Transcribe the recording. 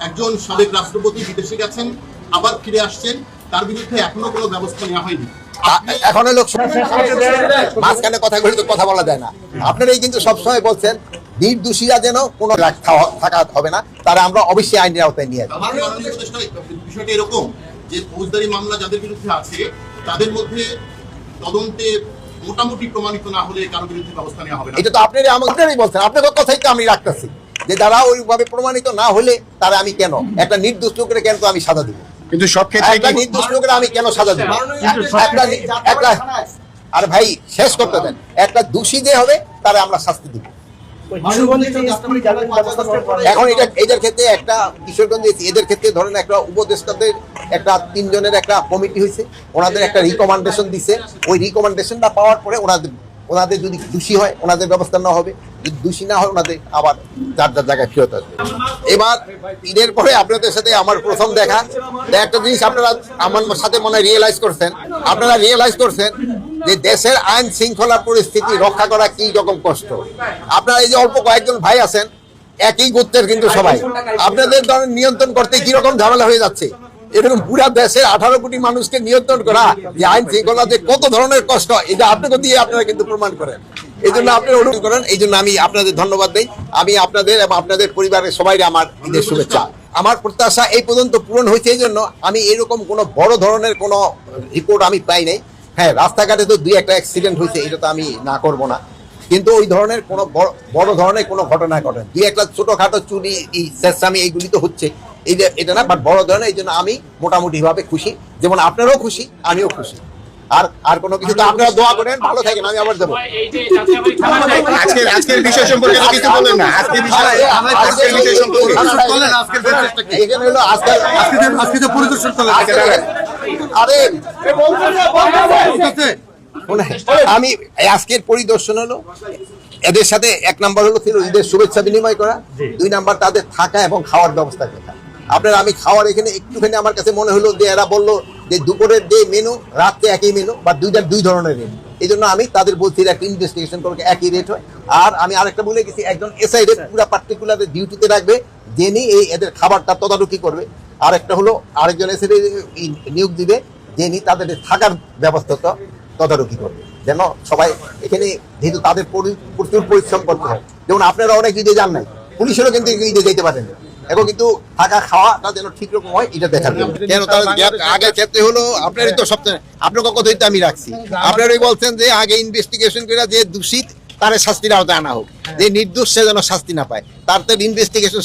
একজন সাবেক রাষ্ট্রপতি বিদেশে গেছেন, আবার ফিরে আসছেন, তার বিরুদ্ধে এখনো কোনো ব্যবস্থা নেওয়া হয়নি। এখন লোক মাঝখানে কথা বলা যায় না। আপনারাই কিন্তু সবসময় বলছেন নির্দোষীরা যেন কোনো থাকা হবে না, তারা আমরা অবশ্যই আইনের আওতায় নিয়ে আসবো। বিষয়টা এরকম যে ফৌজদারি মামলা যাদের বিরুদ্ধে আছে তাদের মধ্যে তদন্তে মোটামুটি প্রমাণিত না হলে কারো বিরুদ্ধে ব্যবস্থা নেওয়া হবে না। এটা তো আপনারাই বলছেন, আপনার কথাই তো আমি রাখতেছি যে যারা ওইভাবে প্রমাণিত না হলে তারা আমি কেন একটা নির্দোষ লোকের কেন তো আমি সাজা দিব, কিন্তু সব ক্ষেত্রে একটা নির্দোষ লোকের আমি কেন সাজা দিব? একটা আর ভাই শেষ করতে দেন, একটা দোষী যে হবে তারা আমরা শাস্তি দিব। এখন এদের ক্ষেত্রে একটা কিশোরগঞ্জে এদের ক্ষেত্রে ধরেন একটা উপদেষ্টাদের একটা 3 জনের একটা কমিটি হয়েছে, ওনাদের একটা রিকমেন্ডেশন দিছে, ওই রিকমেন্ডেশনটা পাওয়ার পরে ওনাদের যদি দোষী হয় ওনাদের ব্যবস্থা নেওয়া হবে, যদি দোষী না হয় ওনাদের আবার যার যার জায়গায় ফেরত আসবে। এবার ঈদের পরে আপনাদের সাথে আমার প্রথম দেখা একটা জিনিস আপনারা আমার সাথে মনে হয় রিয়েলাইজ করছেন যে দেশের আইন শৃঙ্খলা পরিস্থিতি রক্ষা করা কি রকম কষ্ট। আপনারা এই যে অল্প কয়েকজন ভাই আছেন একই গোত্রের কিন্তু সবাই, আপনাদের ধরেন নিয়ন্ত্রণ করতে কিরকম ঝামেলা হয়ে যাচ্ছে। এরকম পুরা দেশের 18 কোটি মানুষকে নিয়ন্ত্রণ করা যে আইন শৃঙ্খলাতে কত ধরনের কষ্ট, এটা আপনাকে দিয়ে আপনারা কিন্তু প্রমাণ করেন। এই জন্য আপনারা অনুরোধ করেন, এই জন্য আমি আপনাদের ধন্যবাদ দিই। আমি আপনাদের এবং আপনাদের পরিবারের সবাই আমার ঈদের শুভেচ্ছা। আমার প্রত্যাশা এই পর্যন্ত পূরণ হয়েছে, এই জন্য আমি এরকম কোনো বড় ধরনের কোনো রিপোর্ট আমি পাই নাই। হ্যাঁ, রাস্তাঘাটে তো 2-1টা অ্যাক্সিডেন্ট হয়েছে, এটা তো আমি না করব না, কিন্তু ওই ধরনের কোনো বড় ধরনের কোনো ঘটনা ঘটে 2-1টা ছোটখাটো চুরি চেষ্টামি এইগুলি তো হচ্ছে, এটা না, বাট বড় ধরনের। এই জন্য আমি মোটামুটি ভাবে খুশি, যেমন আপনারাও খুশি আমিও খুশি। আর কোনো কিছু তো আপনারা দোয়া করেন, ভালো থাকেন, আমি আবার দেবো। আজকের বিষয় সম্পর্কে কিছু বলেন না। আজকের বিষয় এখানে হলো আজকে যে পরিদর্শন চলে আমি আজকের পরিদর্শন হলো এদের সাথে 1 নাম্বার হলো ছিল ঈদের শুভেচ্ছা বিনিময় করা, 2 নাম্বার তাদের থাকা এবং খাওয়ার ব্যবস্থা করা। আপনারা আমি খাওয়ার এখানে একটুখানি আমার কাছে মনে হলো যে এরা বললো যে দুপুরের যে মেনু রাত্রে একই মেনু বা 2 ধরনের মেনু, এই জন্য আমি তাদের বলছি একটা ইনভেস্টিগেশন করবে একই রেট হয়। আর আমি আরেকটা বলে গেছি একজন এসআই পুরো পার্টিকুলার ডিউটিতে রাখবে, যিনি এদের খাবারটা তদারকি করবে। আরেকটা হলো আরেকজন এসআই নিয়োগ দিবে, যিনি তাদের থাকার ব্যবস্থা তদারকি করবে, যেন সবাই এখানে যেহেতু তাদের প্রচুর পরিশ্রম করতে হয়। যেমন আপনারা অনেক ঈদে যান নাই, পুলিশেরও কিন্তু ঈদে যেতে পারেন, এবং কিন্তু থাকা খাওয়াটা যেন ঠিক রকম হয় এটা দেখার জন্য। কেন তার আগের ক্ষেত্রে হলো আপনারই তো সবচেয়ে আপনার কথাই তো আমি রাখছি। আপনারাই বলছেন যে আগে ইনভেস্টিগেশন করে যে দোষী তার শাস্তির আওতায় আনা হোক, যে নির্দোষ সে যেন শাস্তি না পায়, তার তো ইনভেস্টিগেশন